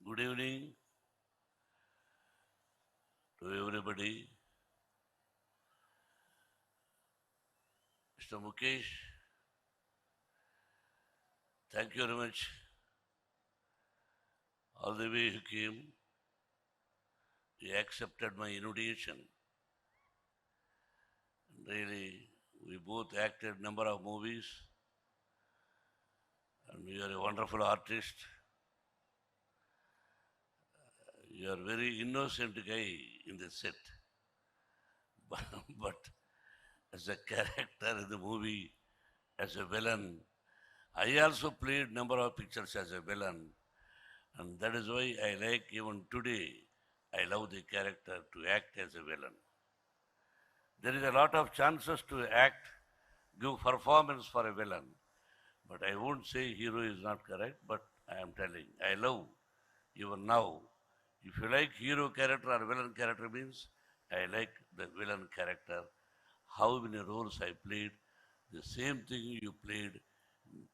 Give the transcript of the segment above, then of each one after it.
Good evening to everybody. Mr. Mukesh, thank you very much. All the way you came, you accepted my invitation. Really, we both acted number of movies, and you are a wonderful artist. You are very innocent guy in the set, but as a character in the movie, as a villain, I also played number of pictures as a villain, and that is why I like even today. I love the character to act as a villain. There is a lot of chances to act, give performance for a villain, but I won't say hero is not correct. But I am telling, I love even now. If you like hero character or villain character means, I like the villain character. How many roles I played, the same thing you played,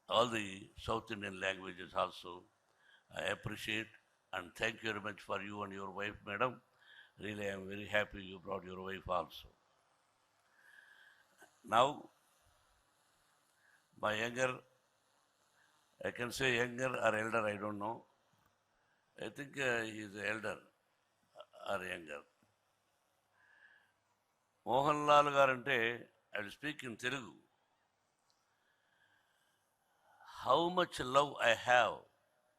all the South Indian languages also. I appreciate and thank you very much for you and your wife, madam. Really, I am very happy you brought your wife also. Now, my younger, I can say younger or elder, I don't know. I think he is elder or younger. Mohan Lal garante, I will speak in Telugu. How much love I have,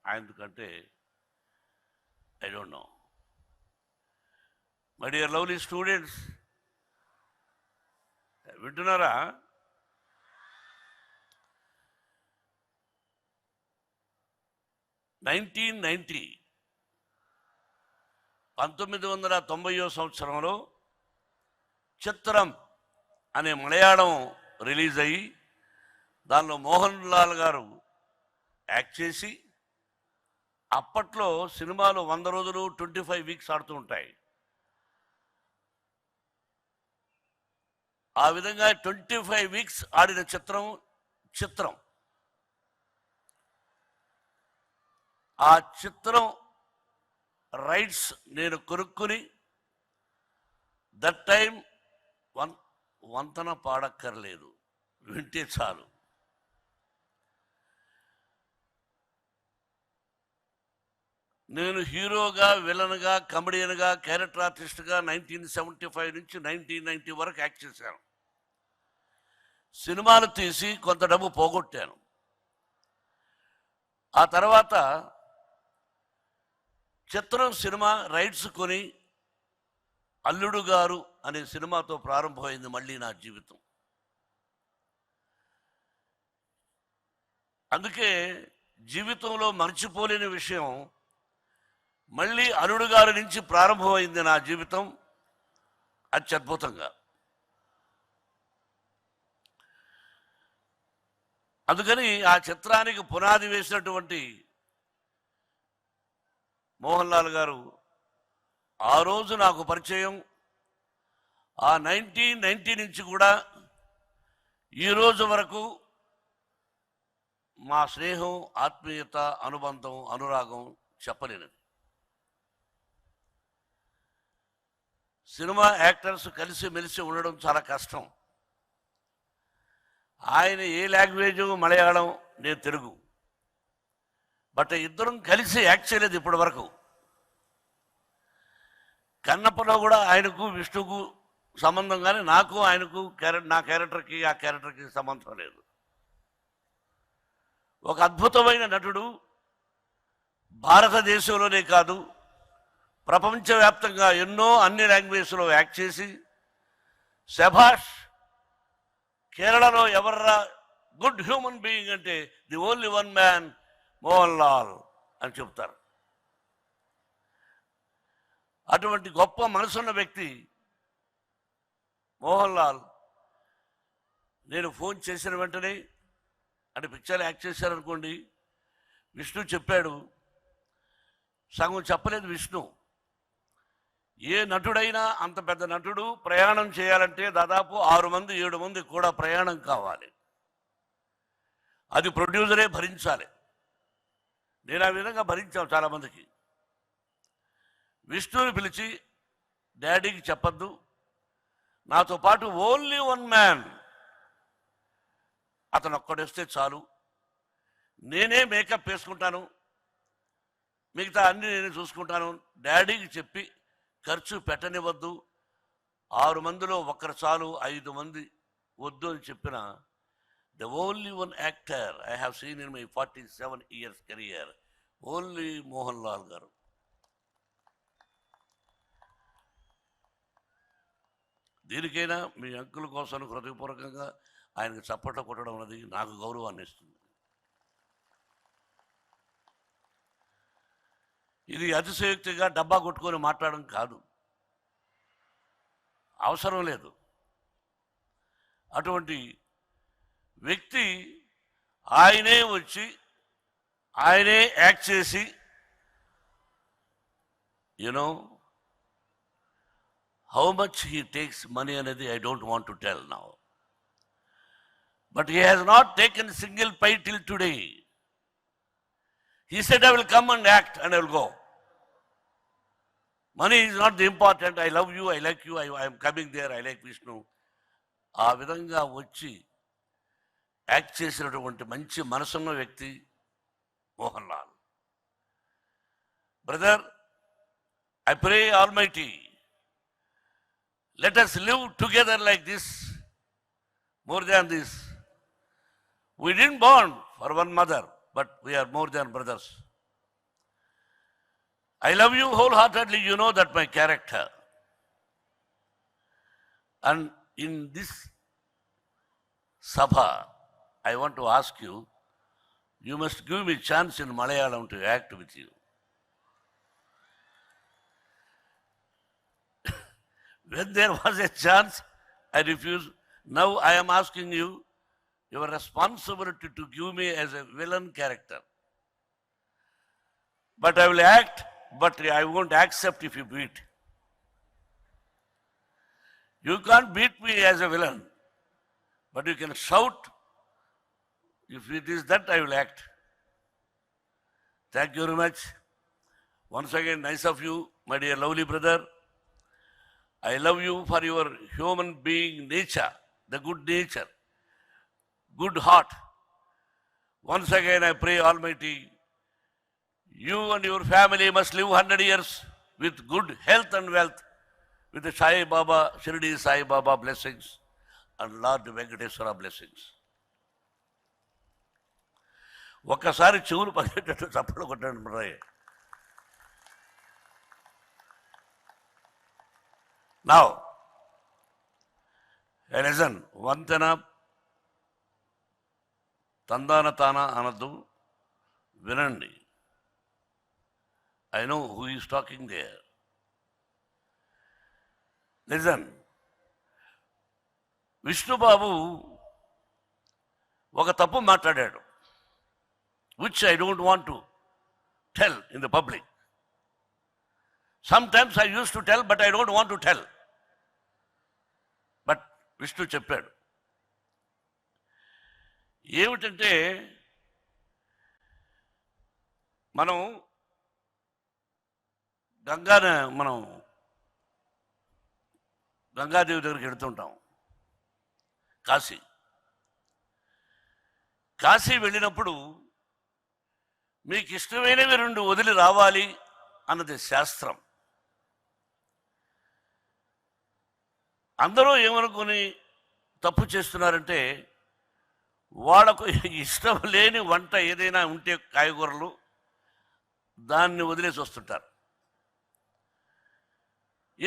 ఆయనకంటే I don't know. My dear lovely students, వింటున్నారా? (1990) 1990వ సంవత్సరంలో చిత్రం అనే Malayalam release అయ్యి దానిలో మోహన్ లాల్ గారు act చేసి, అప్పట్లో సినిమాలు 100 రోజులు 25 వీక్స్ ఆడుతూ ఉంటాయి. ఆ విధంగా 25 వీక్స్ ఆడిన చిత్రం ఆ చిత్రం రైట్స్ నేను కొనుక్కుని, దట్ టైం వంతన పాడక్కర్లేదు, వింటే చాలు. నేను హీరోగా, విలన్గా, కమెడియన్గా, క్యారెక్టర్ ఆర్టిస్ట్గా 1975 నుంచి 1990 వరకు యాక్ట్ చేశాను. సినిమాలు తీసి కొంత డబ్బు పోగొట్టాను. ఆ తర్వాత చిత్రం సినిమా రైట్స్ కొని అల్లుడు గారు అనే సినిమాతో ప్రారంభమైంది మళ్ళీ నా జీవితం. అందుకే జీవితంలో మర్చిపోలేని విషయం, మళ్ళీ అల్లుడు గారి నుంచి ప్రారంభమైంది నా జీవితం అత్యద్భుతంగా. అందుకని ఆ చిత్రానికి పునాది వేసినటువంటి మోహన్ లాల్ గారు ఆ రోజు నాకు పరిచయం. ఆ 1990 నుంచి కూడా ఈ రోజు వరకు మా స్నేహం, ఆత్మీయత, అనుబంధం, అనురాగం చెప్పలేనిది. సినిమా యాక్టర్స్ కలిసి మెలిసి ఉండడం చాలా కష్టం. ఆయన ఏ లాంగ్వేజు మలయాళం, నేను తెలుగు, బట్ ఇద్దరం కలిసి యాక్ట్ చేయలేదు ఇప్పటి వరకు. కన్నప్పలో కూడా ఆయనకు విష్ణుకు సంబంధం, కానీ నాకు ఆయనకు నా క్యారెక్టర్కి ఆ క్యారెక్టర్కి సంబంధం లేదు. ఒక అద్భుతమైన నటుడు, భారతదేశంలోనే కాదు ప్రపంచవ్యాప్తంగా ఎన్నో అన్ని లాంగ్వేజ్లో యాక్ట్ చేసి, శభాష్, కేరళలో ఎవర్రా గుడ్ హ్యూమన్ బీయింగ్ అంటే the only one man Mohan Lal అని చెప్తారు. అటువంటి గొప్ప మనసున్న వ్యక్తి మోహన్ లాల్. నేను ఫోన్ చేసిన వెంటనే, అంటే పిక్చర్ యాక్ట్ చేశారనుకోండి, విష్ణు చెప్పాడు, సగం చెప్పలేదు విష్ణు. ఏ నటుడైనా అంత పెద్ద నటుడు ప్రయాణం చేయాలంటే దాదాపు 6 మంది 7 మంది కూడా ప్రయాణం కావాలి. అది ప్రొడ్యూసరే భరించాలి. నేను ఆ విధంగా భరించాను చాలామందికి. విష్ణుని పిలిచి, డాడీకి చెప్పద్దు, నాతో పాటు ఓన్లీ వన్ మ్యాన్, అతను ఒక్కడొస్తే చాలు, నేనే మేకప్ వేసుకుంటాను, మిగతా అన్ని నేనే చూసుకుంటాను, డాడీకి చెప్పి ఖర్చు పెట్టనివ్వద్దు, 6 మందిలో ఒక్కరు చాలు, 5 మంది వద్దు అని చెప్పిన the only one actor I have seen in my 47 years career, only Mohan Lal గారు. దీనికైనా మీ అంకుల కోసం హృదయపూర్వకంగా ఆయనకు చప్పట్లు కొట్టడం అనేది నాకు గౌరవాన్ని ఇస్తుంది. ఇది అతిశయోక్తిగా డబ్బా కొట్టుకొని మాట్లాడడం కాదు, అవసరం లేదు. అటువంటి వ్యక్తి ఆయనే వచ్చి ఆయనే యాక్ట్ చేసి, you know how much he takes money అనేది I don't want to tell now, but he has not taken single pie till today. He said, I will come and act and I will go. Money is not the important. I love you, I like you, I am coming there, I like Vishnu. ఆ విధంగా వచ్చి act చేసినటువంటి మంచి మనసున్న వ్యక్తి Mohan Lal. Brother, I pray Almighty, let us live together like this, more than this. We didn't born for one mother, but we are more than brothers. I love you wholeheartedly, you know that my character. And in this Sabha, I want to ask you, you must give me a chance in Malayalam to act with you. When there was a chance, I refused. Now I am asking you, your responsibility to give me as a villain character. But I will act, but I won't accept if you beat. You can't beat me as a villain, but you can shout. If it is that, I will act. Thank you very much. Once again, nice of you, my dear lovely brother. I love you for your human being nature, the good nature, good heart. Once again, I pray Almighty, you and your family must live 100 years with good health and wealth, with the Sai Baba, Shirdi Sai Baba blessings and Lord Venkateswara blessings. ఒక్కసారి చెవులు పగేటట్టు చప్పట్లు కొట్టండి మరి. Now, listen, వంతెన తందాన తాన అనద్దు, వినండి. I know who is talking there. Listen, Vishnubabu ఒక తప్పు మాట్లాడాడు, which I don't want to tell in the public. Sometimes I used to tell, but I don't want to tell. But Vishnu చెప్పాడు. ఏమిటంటే, మనం గంగాదేవి దగ్గరికి వెళుతుంటాం, కాశీ వెళ్ళినప్పుడు మీకు ఇష్టమైనవి 2 వదిలి రావాలి అన్నది శాస్త్రం. అందరూ ఏమనుకొని తప్పు చేస్తున్నారంటే, వాళ్ళకు ఇష్టం లేని వంట ఏదైనా ఉంటే కాయగూరలు దాన్ని వదిలేసి వస్తుంటారు.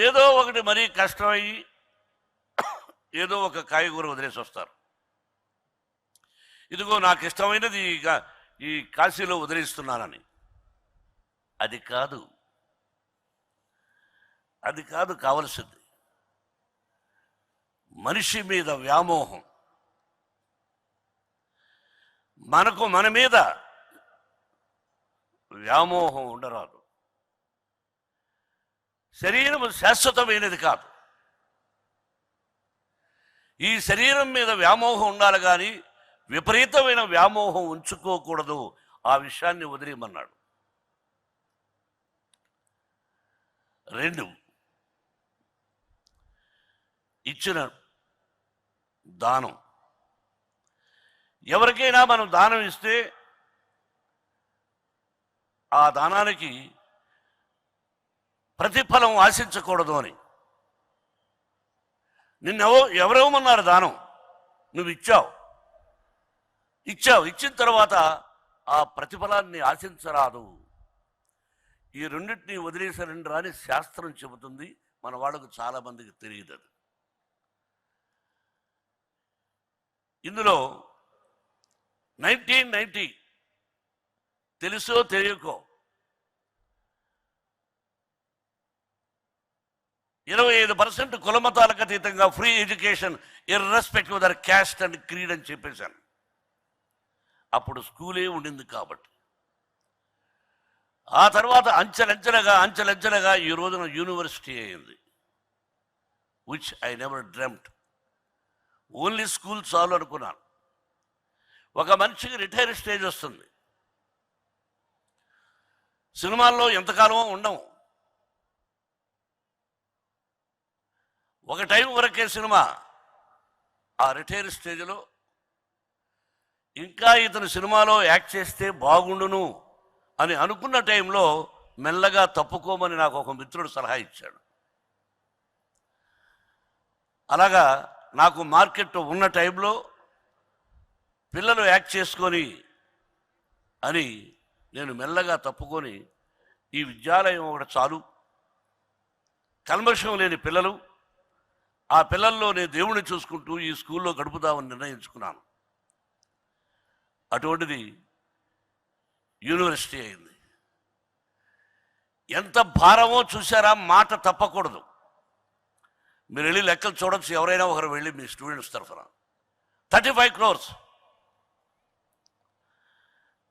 ఏదో ఒకటి మరీ కష్టమయ్యి ఏదో ఒక కాయగూర వదిలేసి వస్తారు. ఇదిగో నాకు ఇష్టమైనది ఈ కాశీలో వదిలేస్తున్నానని. అది కాదు కావలసింది. మనిషి మీద వ్యామోహం, మనకు మన మీద వ్యామోహం ఉండరాదు. శరీరం శాశ్వతమైనది కాదు. ఈ శరీరం మీద వ్యామోహం ఉండాలి కానీ విపరీతమైన వ్యామోహం ఉంచుకోకూడదు. ఆ విషయాన్ని వదిలేయమన్నాడు. 2, ఇచ్చిన దానం. ఎవరికైనా మనం దానం ఇస్తే ఆ దానానికి ప్రతిఫలం ఆశించకూడదు అని. ఎవరేమన్నారు దానం, నువ్వు ఇచ్చిన తర్వాత ఆ ప్రతిఫలాన్ని ఆశించరాదు. ఈ రెండింటినీ వదిలేసారండి అని శాస్త్రం చెబుతుంది. మన వాళ్ళకు చాలా మందికి తెలియదు అది. ఇందులో 1990 తెలుసో తెలియకో 25% కులమతాలకు అతీతంగా free education irrespective of their caste and creed అని చెప్పేశాను. అప్పుడు స్కూలే ఉండింది కాబట్టి. ఆ తర్వాత అంచెలంచెలుగా ఈ రోజున యూనివర్సిటీ అయింది. Which I never dreamt. Only school చాలు అనుకున్నాను. ఒక మనిషికి రిటైర్ స్టేజ్ వస్తుంది. సినిమాల్లో ఎంతకాలమో ఉండము. ఒక టైం వరకే సినిమా. ఆ రిటైర్ స్టేజ్లో ఇంకా ఇతను సినిమాలో యాక్ట్ చేస్తే బాగుండును అని అనుకున్న టైంలో మెల్లగా తప్పుకోమని నాకు ఒక మిత్రుడు సలహా ఇచ్చాడు. అలాగా నాకు మార్కెట్ ఉన్న టైంలో పిల్లలు యాక్ట్ చేసుకొని అని నేను మెల్లగా తప్పుకొని ఈ విద్యాలయం ఒకటి చాలు, కల్మషం లేని పిల్లలు, ఆ పిల్లల్లో నేను దేవుణ్ణి చూసుకుంటూ ఈ స్కూల్లో గడుపుదామని నిర్ణయించుకున్నాను. అటువంటిది యూనివర్సిటీ అయింది. ఎంత భారమో చూసారా. మాట తప్పకూడదు. మీరు వెళ్ళి లెక్కలు చూడొచ్చు, ఎవరైనా ఒకరు వెళ్ళి మీ స్టూడెంట్స్ తరఫున. 35 crores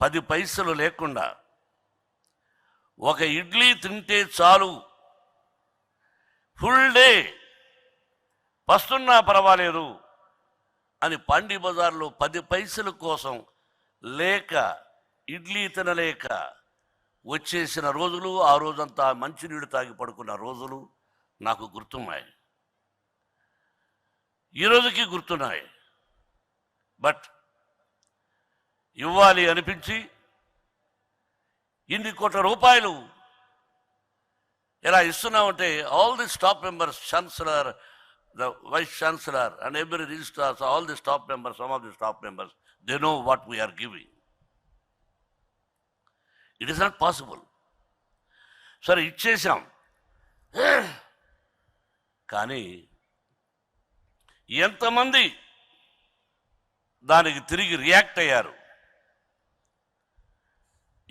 10 పైసలు లేకుండా ఒక ఇడ్లీ తింటే చాలు, ఫుల్ డే పస్తున్నా పర్వాలేదు అని పాండీ బజార్లో 10 పైసల కోసం లేక ఇడ్లీ తినలేక వచ్చేసిన రోజులు, ఆ రోజంతా మంచినీళ్ళు తాగి పడుకున్న రోజులు నాకు గుర్తున్నాయి. ఈరోజుకి గుర్తున్నాయి. బట్ ఇవ్వాలి అనిపించి ఇన్ని కోట్ల రూపాయలు ఎలా ఇస్తున్నామంటే all the staff members, chancellor, the vice chancellor and every registrar, all the staff members, some of the staff members, they know what we are giving. It is not possible. సరే ఇచ్చేసాం, కానీ ఎంతమంది దానికి తిరిగి రియాక్ట్ అయ్యారు,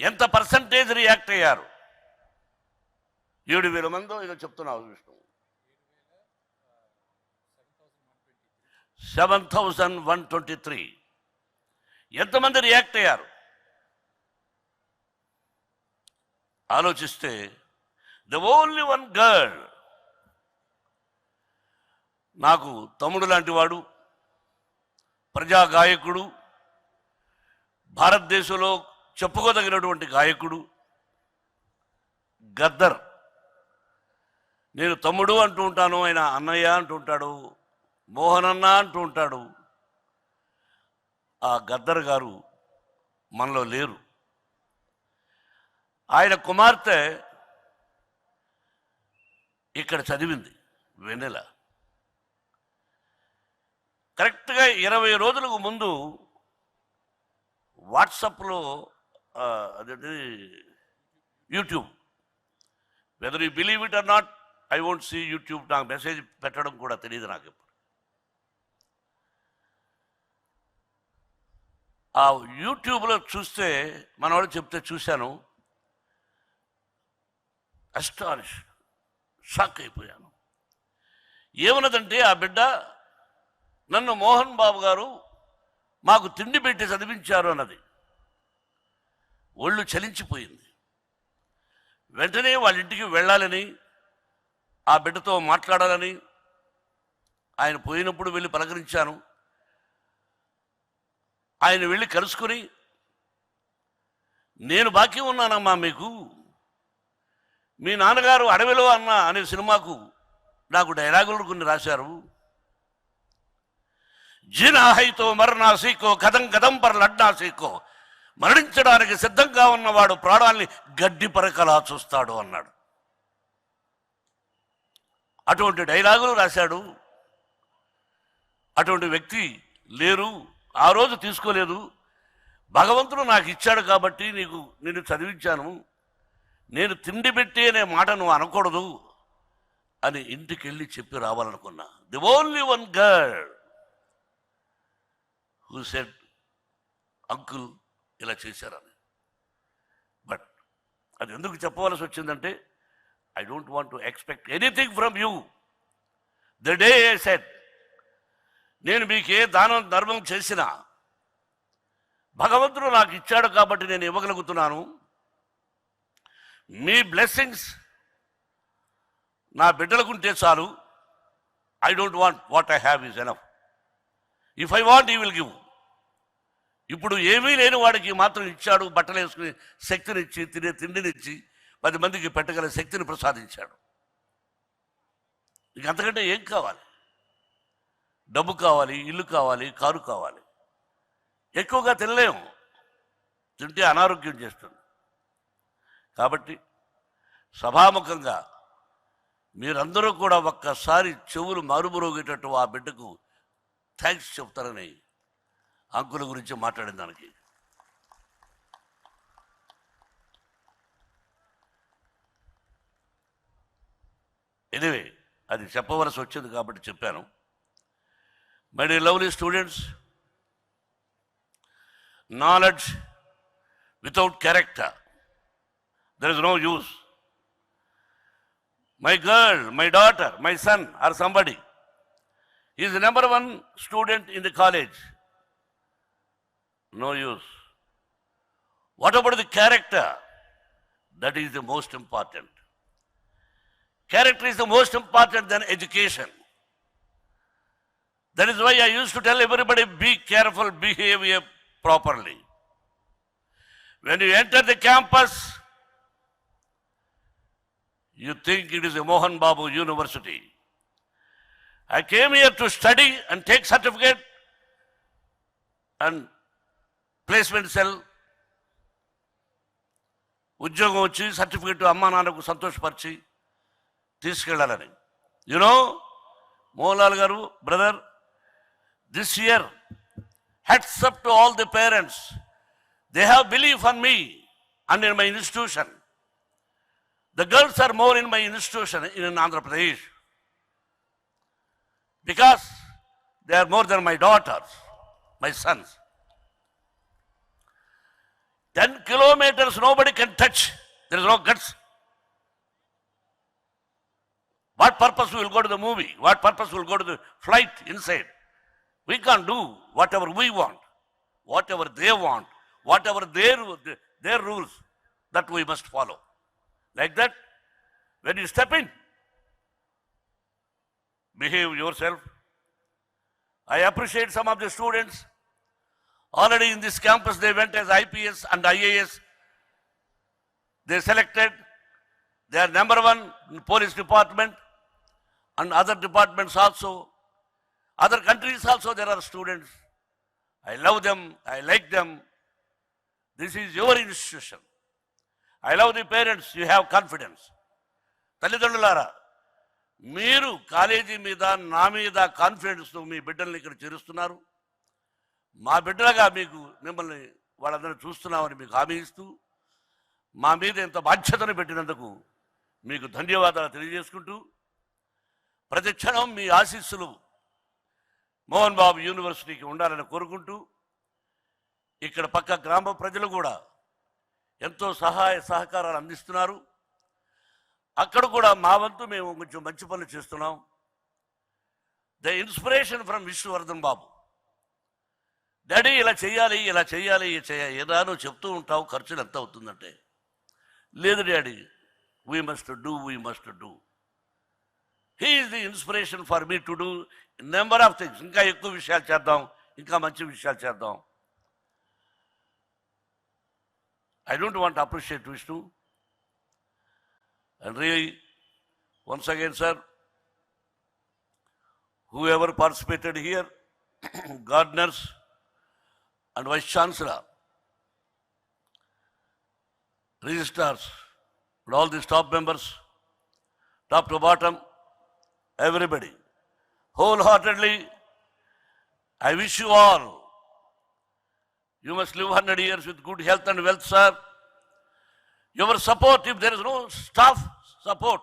ఎంత percentage react అయ్యారు? 7,000 మందో ఏదో చెప్తున్నావు విష్ణు. 7,123 ఎంతమంది రియాక్ట్ అయ్యారు ఆలోచిస్తే, ద ఓన్లీ వన్ గర్ల్, నాకు తమ్ముడు లాంటి వాడు, ప్రజా గాయకుడు, భారతదేశంలో చెప్పుకోదగినటువంటి గాయకుడు గద్దర్. నేను తమ్ముడు అంటూ ఉంటాను, ఆయన అన్నయ్య అంటూ ఉంటాడు, మోహనన్న అంటూ ఉంటాడు. ఆ గద్దర్ గారు మనలో లేరు. ఆయన కుమార్తె ఇక్కడ చదివింది, వెన్నెల. కరెక్ట్గా 20 రోజులకు ముందు వాట్సాప్లో అదేంటి YouTube, whether you believe it or not, I won't see YouTube. నాకు మెసేజ్ పెట్టడం కూడా తెలియదు నాకు. ఇప్పుడు ఆ యూట్యూబ్లో చూస్తే మనవాడు చెప్తే చూశాను, అస్టానిష్, షాక్ అయిపోయాను. ఏమన్నదంటే ఆ బిడ్డ, నన్ను మోహన్ బాబు గారు మాకు తిండి పెట్టి చదివించారు అన్నది. ఒళ్ళు చలించిపోయింది. వెంటనే వాళ్ళ ఇంటికి వెళ్ళాలని, ఆ బిడ్డతో మాట్లాడాలని ఆయన పోయినప్పుడు వెళ్ళి పలకరించాను. ఆయన వెళ్ళి కలుసుకొని, నేను బాకీ ఉన్నానమ్మా మీకు, మీ నాన్నగారు అడవిలో అన్న అనే సినిమాకు నాకు డైలాగులు కొన్ని రాశారు. జీనా హైతో మరణా సీకో కథం కథం పర్ లడ్డా సీకో, మరణించడానికి సిద్ధంగా ఉన్నవాడు ప్రాణాల్ని గడ్డి పరకలా చూస్తాడు అన్నాడు. అటువంటి డైలాగులు రాశాడు. అటువంటి వ్యక్తి లేరు, ఆ రోజు తీసుకోలేదు. భగవంతుడు నాకు ఇచ్చాడు కాబట్టి నిన్ను చదివించాను, నేను తిండి పెట్టి అనే మాట నువ్వు అనకూడదు అని ఇంటికి వెళ్ళి చెప్పి రావాలనుకున్నా. The only one girl who said uncle ఇలా చేశారని. బట్ అది ఎందుకు చెప్పవలసి వచ్చిందంటే, I don't want to expect anything from you. The day I said, నేను మీకు ఏ దానం ధర్మం చేసినా భగవంతుడు నాకు ఇచ్చాడు కాబట్టి నేను ఇవ్వగలుగుతున్నాను. మీ బ్లెస్సింగ్స్ నా బిడ్డలకుంటే చాలు. I don't want, what I have is enough. If I want ఈ విల్ గివ్. ఇప్పుడు ఏమీ లేని వాడికి మాత్రం ఇచ్చాడు, బట్టలు వేసుకుని శక్తినిచ్చి, తినే తిండినిచ్చి 10 మందికి పెట్టగల శక్తిని ప్రసాదించాడు. ఇంక అంతకంటే ఏం కావాలి? డబ్బు కావాలి, ఇల్లు కావాలి, కారు కావాలి. ఎక్కువగా తినలేము, తింటే అనారోగ్యం చేస్తుంది. కాబట్టి సభాముఖంగా మీరందరూ కూడా ఒక్కసారి చెవులు మారుమరోగేటట్టు ఆ బిడ్డకు థ్యాంక్స్ చెప్తారని అంకుల గురించి మాట్లాడిన దానికి. ఎనివే, అది చెప్పవలసి వచ్చింది కాబట్టి చెప్పాను. My dear lovely students, knowledge without character, there is no use. My girl, my daughter, my son or somebody is the number 1 student in the college. No use. What about the character? That is the most important. Character is the most important than education. That is why I used to tell everybody, be careful, behave properly. When you enter the campus, you think it is a Mohan Babu University. I came here to study and take certificate and placement cell. ఉద్యోగం వచ్చి certificate అమ్మా నాన్నకు సంతోషపరిచి తీసుకెళ్ళాలని. You know Mohanlal గారు, brother, this year hats up to all the parents. They have belief on me and in my institution. The girls are more in my institution in Andhra Pradesh because they are more than my daughters, my sons. 10 kilometers nobody can touch. There is no guts. What purpose we will go to the movie? What purpose we will go to the flight inside? We can't do whatever we want, whatever they want, whatever their rules, that we must follow. Like that, when you step in, behave yourself. I appreciate some of the students. Already in this campus, they went as IPS and IAS. They selected. They are number 1 in police department and other departments also. Other countries also there are students. I love them, I like them. This is your institution. I love the parents, you have confidence. తల్లిదండ్రులారా, మీరు college మీద, నా మీద కాన్ఫిడెన్స్తో మీ బిడ్డల్ని ఇక్కడ చేరుస్తున్నారు. మా బిడ్డలుగా మిమ్మల్ని వాళ్ళందరూ చూస్తున్నామని మీకు హామీ ఇస్తూ, మా మీద ఎంత బాధ్యతను పెట్టినందుకు మీకు ధన్యవాదాలు తెలియజేసుకుంటూ, ప్రతి క్షణం మీ ఆశీస్సులు మోహన్ బాబు యూనివర్సిటీకి ఉండాలని కోరుకుంటూ, ఇక్కడ పక్క గ్రామ ప్రజలు కూడా ఎంతో సహాయ సహకారాలు అందిస్తున్నారు. అక్కడ కూడా మా వంతు మేము కొంచెం మంచి పనులు చేస్తున్నాం. The inspiration from Vishnuvardhan Babu. Daddy ఇలా చేయాలి, ఇలా చేయాలి, ఏదానో చెప్తూ ఉంటావు, ఖర్చులు ఎంత అవుతుందంటే, లేదు daddy, we must do. He is the inspiration for me to do number of things. ఇంకా ఎక్కువ విషయాలు చేద్దాం, ఇంకా మంచి విషయాలు చేద్దాం. I don't want appreciate Vishnu. And really, once again, sir, whoever participated here, gardeners and Vice Chancellor, registrars, and all the staff members, top to bottom, everybody, wholeheartedly, I wish you all, you must live 100 years with good health and wealth, sir. Your support, if there is no staff support,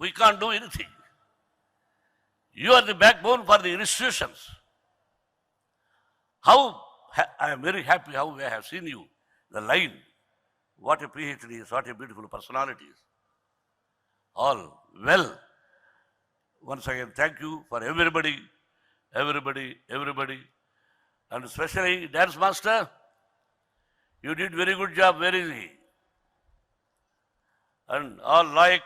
we can't do anything. You are the backbone for the institutions. I am very happy how I have seen you, the line. What a PhD is, what a beautiful personality is. All well. Once again, thank you for everybody, and especially dance master. You did very good job, very easy. And all like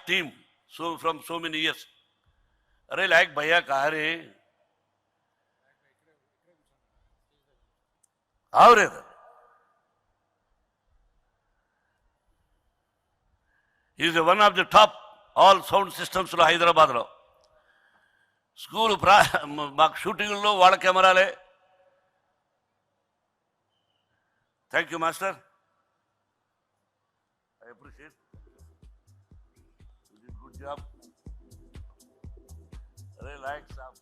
team, so from so many years. अरे like भैया कहा रे आओ रे he is one of the top all sound systems లో హైదరాబాద్ లో school మాకు షూటింగ్లో వాళ్ళ కెమెరాలే thank you master I appreciate good job అరే లైక్ సాబ్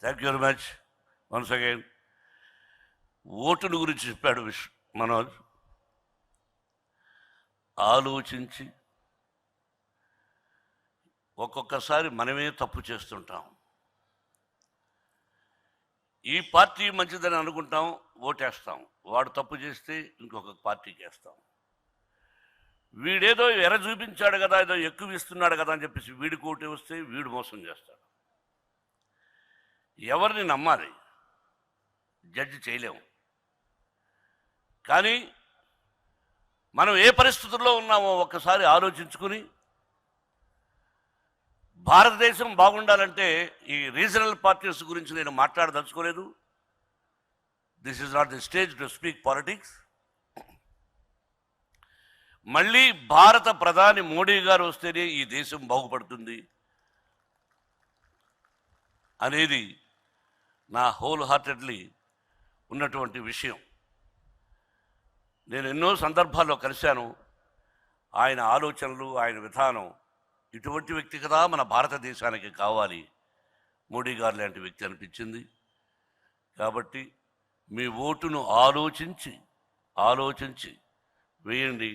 thank you very much once again ఓటును గురించి చెప్పాడు మనోజ్ ఆలోచించి ఒక్కొక్కసారి మనమే తప్పు చేస్తుంటాం ఈ పార్టీ మంచిదని అనుకుంటాం ఓటేస్తాం వాడు తప్పు చేస్తే ఇంకొక పార్టీకి వేస్తాం వీడేదో ఎర చూపించాడు కదా ఏదో ఎక్కువ ఇస్తున్నాడు కదా అని చెప్పేసి వీడికి ఓటు వస్తే వీడు మోసం చేస్తాడు ఎవరిని నమ్మాలి జడ్జి చేయలేము కానీ మనం ఏ పరిస్థితుల్లో ఉన్నామో ఒక్కసారి ఆలోచించుకుని భారతదేశం బాగుండాలంటే ఈ రీజనల్ పార్టీస్ గురించి నేను మాట్లాడదలుచుకోలేదు this is not the stage to speak politics మళ్ళీ భారత ప్రధాని మోడీ గారు వస్తేనే ఈ దేశం బాగుపడుతుంది అనేది నా హోల్ హార్టెడ్లీ ఉన్నటువంటి విషయం నేను ఎన్నో సందర్భాల్లో కలిశాను ఆయన ఆలోచనలు ఆయన విధానం ఇటువంటి వ్యక్తి కదా మన భారతదేశానికి కావాలి మోడీ గారు లాంటి వ్యక్తి అనిపించింది కాబట్టి మీ ఓటును ఆలోచించి వేయండి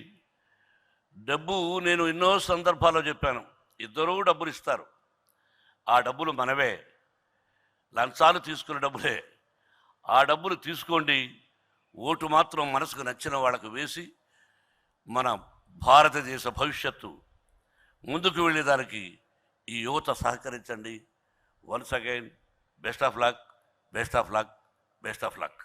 డబ్బు నేను ఎన్నో సందర్భాల్లో చెప్పాను ఇద్దరూ డబ్బులు ఇస్తారు ఆ డబ్బులు మనవే లంచాలు తీసుకునే డబ్బులే ఆ డబ్బులు తీసుకోండి ఓటు మాత్రం మనసుకు నచ్చిన వాళ్ళకు వేసి మన భారతదేశ భవిష్యత్తు ముందుకు వెళ్ళేదానికి ఈ యువత సహకరించండి once again best of luck